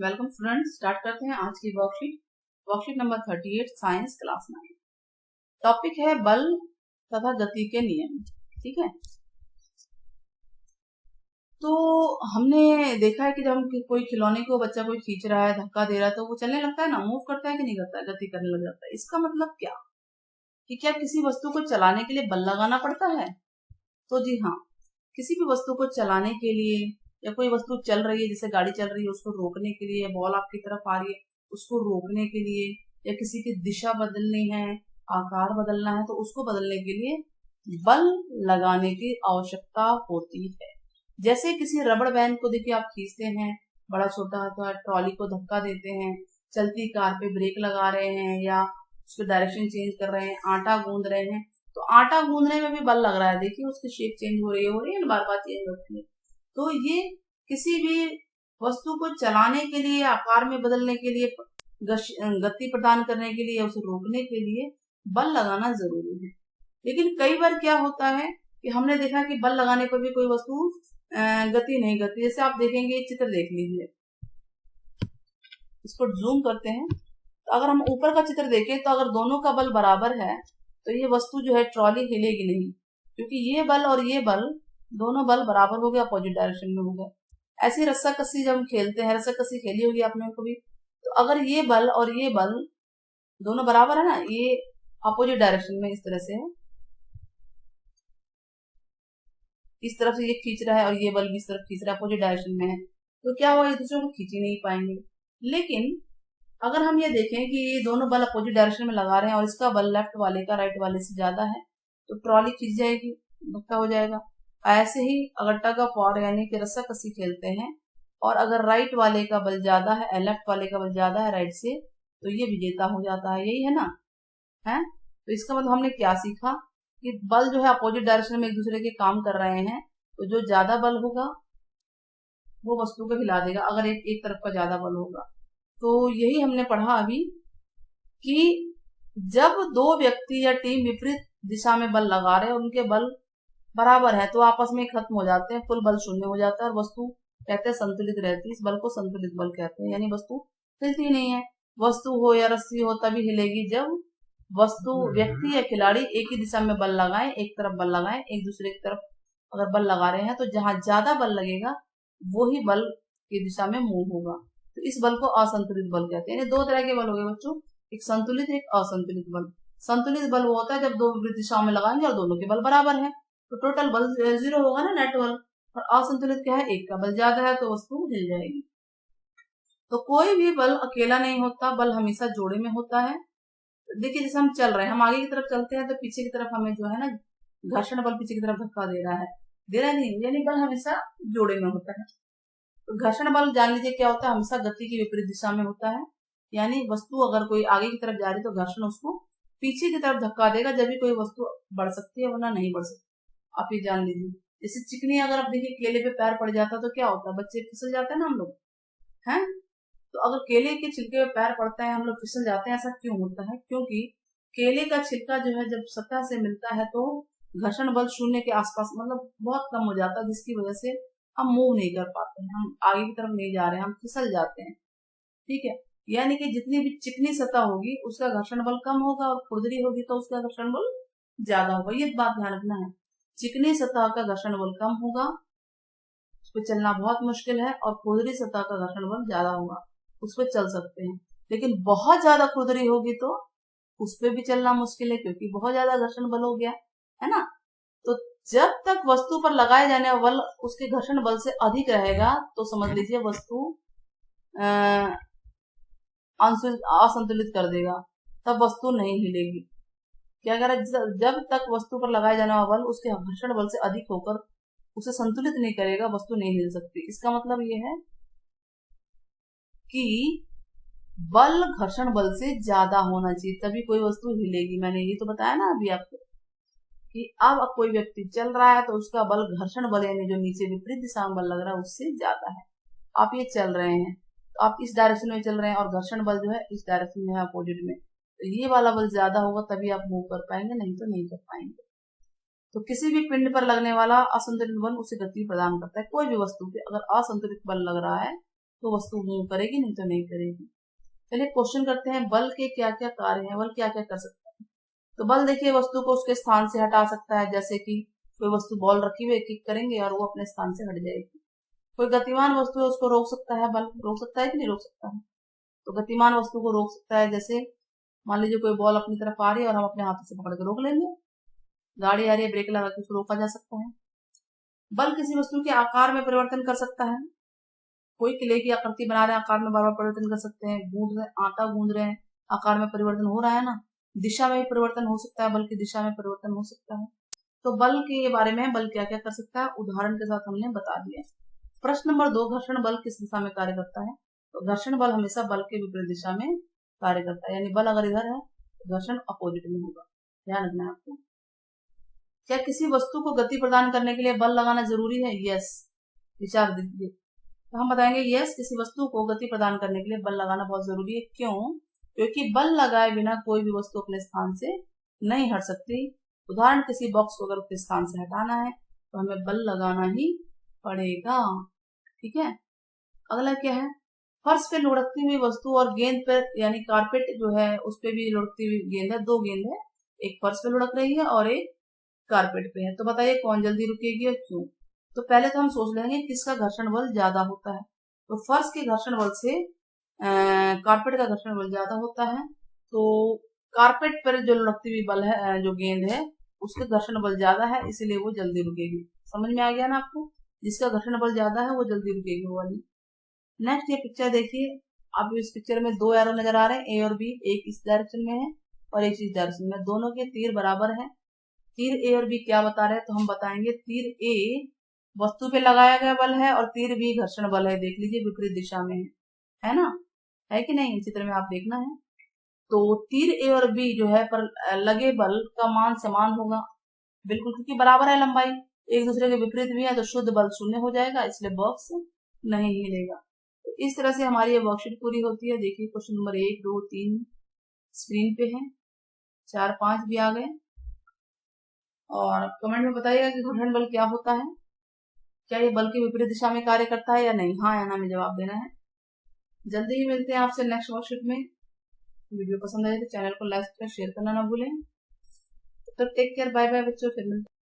Welcome students, start करते हैं आज की worksheet number 38 science class 9। Topic है बल तथा गति के नियम। ठीक है, तो हमने देखा है कि जब हम कोई खिलौने को बच्चा कोई खींच रहा है, धक्का दे रहा है, तो वो चलने लगता है ना, मूव करता है कि नहीं करता है, गति करने लग जाता है। इसका मतलब क्या कि क्या किसी वस्तु को चलाने के लिए बल लगाना पड़ता है? तो जी हाँ, किसी भी वस्तु को चलाने के लिए या कोई वस्तु चल रही है, जैसे गाड़ी चल रही है, उसको रोकने के लिए, बॉल आपकी तरफ आ रही है उसको रोकने के लिए, या किसी की दिशा बदलनी है, आकार बदलना है, तो उसको बदलने के लिए बल लगाने की आवश्यकता होती है। जैसे किसी रबड़ बैंड को देखिए आप खींचते हैं, बड़ा छोटा होता है, ट्रॉली को धक्का देते हैं, चलती कार पे ब्रेक लगा रहे हैं या उसकी डायरेक्शन चेंज कर रहे हैं, आटा गूंद रहे हैं, तो आटा गूंदने में भी बल लग रहा है। देखिए उसकी शेप चेंज हो रही है, बार बार चेंज होती है। तो ये किसी भी वस्तु को चलाने के लिए, आकार में बदलने के लिए, गति प्रदान करने के लिए, उसे रोकने के लिए बल लगाना जरूरी है। लेकिन कई बार क्या होता है कि हमने देखा कि बल लगाने पर भी कोई वस्तु गति नहीं करती। जैसे आप देखेंगे, चित्र देख लीजिए, इसको जूम करते हैं, तो अगर हम ऊपर का चित्र देखें तो अगर दोनों का बल बराबर है तो ये वस्तु जो है ट्रॉली हिलेगी नहीं, क्योंकि ये बल और ये बल दोनों बल बराबर हो गए, अपोजिट डायरेक्शन में हो गए। ऐसी रस्सा कस्सी जब हम खेलते हैं, रस्सा कस्सी खेली होगी आपने कभी, तो अगर ये बल और ये बल दोनों बराबर है ना, ये अपोजिट डायरेक्शन में इस तरह से है, इस तरफ से ये खींच रहा है और ये बल भी इस तरफ खींच रहा है, अपोजिट डायरेक्शन में है, तो क्या हुआ, एक दूसरे को खींच ही नहीं पाएंगे। लेकिन अगर हम ये देखें कि ये दोनों बल अपोजिट डायरेक्शन में लगा रहे हैं और इसका बल लेफ्ट वाले का राइट वाले से ज्यादा है, तो ट्रॉली खींच जाएगी, धक्का हो जाएगा। ऐसे ही अगर टग ऑफ वॉर यानी कि रस्सा कसी खेलते हैं और अगर राइट वाले का बल ज्यादा है, लेफ्ट वाले का बल ज्यादा है राइट से, तो ये विजेता हो जाता है। यही है ना, है। तो इसका मतलब हमने क्या सीखा कि बल जो है अपोजिट डायरेक्शन में एक दूसरे के काम कर रहे हैं, तो जो ज्यादा बल होगा वो वस्तु को हिला देगा, अगर एक तरफ का ज्यादा बल होगा। तो यही हमने पढ़ा अभी कि जब दो व्यक्ति या टीम विपरीत दिशा में बल लगा रहे हैं, उनके बल बराबर है, तो आपस में खत्म हो जाते हैं, कुल बल शून्य हो जाता है और वस्तु कहते हैं संतुलित रहती है। इस बल को संतुलित बल कहते हैं, यानी वस्तु हिलती नहीं है। वस्तु हो या रस्सी हो तभी हिलेगी जब वस्तु, व्यक्ति या खिलाड़ी एक ही दिशा में बल लगाएं, एक तरफ बल लगाएं, एक दूसरे की तरफ अगर बल लगा रहे हैं, तो जहां ज्यादा बल लगेगा वो ही बल की दिशा में मूव होगा। तो इस बल को असंतुलित बल कहते हैं। यानी दो तरह के बल हो गए बच्चों, एक संतुलित एक असंतुलित बल। संतुलित बल वो होता है जब दो विपरीत दिशाओं में लगाएंगे और दोनों के बल बराबर है, तो टोटल बल 0 होगा ना, नेट बल। और असंतुलित क्या है, एक का बल ज्यादा है तो वस्तु हिल जाएगी। तो कोई भी बल अकेला नहीं होता, बल हमेशा जोड़े में होता है। देखिए जैसे हम चल रहे हैं, हम आगे की तरफ चलते हैं तो पीछे की तरफ हमें जो है ना, घर्षण बल पीछे की तरफ धक्का दे रहा है, नहीं, यानी बल हमेशा जोड़े में होता है। तो घर्षण बल जान लीजिए क्या होता है, हमेशा गति की विपरीत दिशा में होता है। यानी वस्तु अगर कोई आगे की तरफ जा रही है तो घर्षण उसको पीछे की तरफ धक्का देगा, जब भी कोई वस्तु बढ़ सकती है, वरना नहीं बढ़ सकती। आप ये जान लीजिए। जैसे चिकनी अगर आप देखिए केले पे पैर पड़ जाता है तो क्या होता है, बच्चे फिसल जाते हैं ना हम लोग, हैं। तो अगर केले के छिलके पे पैर पड़ता है, हम लोग फिसल जाते हैं, ऐसा क्यों होता है? क्योंकि केले का छिलका जो है जब सतह से मिलता है तो घर्षण बल शून्य के आसपास, मतलब बहुत कम हो जाता है, जिसकी वजह से हम मूव नहीं कर पाते हैं, हम आगे की तरफ नहीं जा रहे हैं, हम फिसल जाते हैं। ठीक है, यानी कि जितनी भी चिकनी सतह होगी उसका घर्षण बल कम होगा और खुरदरी होगी तो उसका घर्षण बल ज्यादा होगा। ये बात ध्यान रखना है, चिकनी सतह का घर्षण बल कम होगा, उस पर चलना बहुत मुश्किल है, और खुरदरी सतह का घर्षण बल ज्यादा होगा, उस पर चल सकते हैं। लेकिन बहुत ज्यादा खुरदरी होगी तो उस पर भी चलना मुश्किल है, क्योंकि बहुत ज्यादा घर्षण बल हो गया है ना। तो जब तक वस्तु पर लगाए जाने वाला बल उसके घर्षण बल से अधिक रहेगा तो समझ लीजिए वस्तु असंतुलित कर देगा, तब वस्तु नहीं हिलेगी। क्या कह रहा है, जब तक वस्तु पर लगाए जाने वाला बल उसके घर्षण बल से अधिक होकर उसे संतुलित नहीं करेगा, वस्तु नहीं हिल सकती। इसका मतलब यह है कि बल घर्षण बल से ज्यादा होना चाहिए, तभी कोई वस्तु हिलेगी। मैंने ये तो बताया ना अभी आपको कि अब कोई व्यक्ति चल रहा है तो उसका बल घर्षण बल यानी जो नीचे विपरीत दिशा में बल लग रहा है उससे ज्यादा है। आप ये चल रहे हैं तो आप इस डायरेक्शन में चल रहे हैं और घर्षण बल जो है इस डायरेक्शन में है, अपोजिट में, तो ये वाला बल ज्यादा होगा तभी आप मूव कर पाएंगे, नहीं तो नहीं कर पाएंगे। तो किसी भी पिंड पर लगने वाला असंतुलित बल उसे गति प्रदान करता है। कोई भी वस्तु पे अगर असंतुलित बल लग रहा है तो वस्तु मूव करेगी, नहीं तो नहीं करेगी। चलिए क्वेश्चन करते हैं, बल के क्या क्या कार्य हैं, बल क्या क्या कर सकता है। तो बल देखिए वस्तु को उसके स्थान से हटा सकता है, जैसे कि कोई वस्तु बॉल रखी हुई है, किक करेंगे और वो अपने स्थान से हट जाएगी। कोई गतिमान वस्तु है उसको रोक सकता है, बल रोक सकता है कि नहीं रोक सकता है। तो गतिमान वस्तु को रोक सकता है, जैसे मान लीजिए कोई बॉल अपनी तरफ आ रही है और हम अपने हाथों से पकड़ के रोक लेंगे। गाड़ी आ रही है, ब्रेक लगा के उसको रोका जा सकता है। बल किसी वस्तु के आकार में परिवर्तन कर सकता है। कोई किले की आकृति बना रहे हैं, आकार में बार बार परिवर्तन कर सकते हैं। गूंद रहे, आटा गूंद रहे हैं, आकार में परिवर्तन हो रहा है ना। दिशा में भी परिवर्तन हो सकता है, बल की दिशा में परिवर्तन हो सकता है। तो बल के बारे में बल क्या क्या कर सकता है उदाहरण के साथ हमने बता दिया। प्रश्न नंबर 2, घर्षण बल किस दिशा में कार्य करता है। तो घर्षण बल हमेशा बल के विपरीत दिशा में कार्य करता है, यानी बल अगर इधर है तो घर्षण अपोजिट में होगा, ध्यान रखना है आपको। क्या किसी वस्तु को गति प्रदान करने के लिए बल लगाना जरूरी है? यस, विचार दीजिए। तो हम बताएंगे यस, किसी वस्तु को गति प्रदान करने के लिए बल लगाना बहुत जरूरी है। क्यों? क्योंकि बल लगाए बिना कोई भी वस्तु अपने स्थान से नहीं हट सकती। उदाहरण, किसी बॉक्स को अगर उसके स्थान से हटाना है तो हमें बल लगाना ही पड़ेगा। ठीक है, अगला क्या है, फर्श पे लुढ़कती हुई वस्तु और गेंद पर, यानी कारपेट जो है उस पे भी लुढ़कती हुई गेंद है, दो गेंद है, एक फर्श पे लुढ़क रही है और एक कारपेट पे है। तो बताइए कौन जल्दी रुकेगी और क्यों। तो पहले तो हम सोच लेंगे किसका घर्षण बल ज्यादा होता है। तो फर्श के घर्षण बल से कारपेट का घर्षण बल ज्यादा होता है। तो कारपेट पर जो लुढ़कती हुई बल है, जो गेंद है, उसका घर्षण बल ज्यादा है, इसीलिए वो जल्दी रुकेगी। समझ में आ गया ना आपको, जिसका घर्षण बल ज्यादा है वो जल्दी रुकेगी वो वाली। नेक्स्ट ये पिक्चर देखिए, आप इस पिक्चर में दो एरो नजर आ रहे हैं, ए और बी, एक इस डायरेक्शन में है और एक इस डायरेक्शन में, दोनों के तीर बराबर है। तीर ए और बी क्या बता रहे हैं, तो हम बताएंगे तीर ए वस्तु पे लगाया गया बल है और तीर बी घर्षण बल है। देख लीजिए विपरीत दिशा में है ना, है कि नहीं, चित्र में आप देखना है। तो तीर ए और बी जो है पर लगे बल का मान समान होगा, बिल्कुल, क्योंकि बराबर है लंबाई, एक दूसरे के विपरीत भी है, तो शुद्ध बल शून्य हो जाएगा, इसलिए बॉक्स नहीं हिलेगा। तो इस तरह से हमारी ये वर्कशीट पूरी होती है। देखिए क्वेश्चन नंबर 1, 2, 3 स्क्रीन पे है, 4, 5 भी आ गए। और कमेंट में बताइएगा कि घर्षण बल क्या होता है, क्या ये बल के विपरीत दिशा में कार्य करता है या नहीं, हाँ या ना में जवाब देना है। जल्दी ही मिलते हैं आपसे नेक्स्ट वर्कशीट में। वीडियो पसंद आए तो चैनल को लाइक कर शेयर करना ना भूलें। तो टेक केयर, बाय बाय बच्चों, फिर मिलते हैं।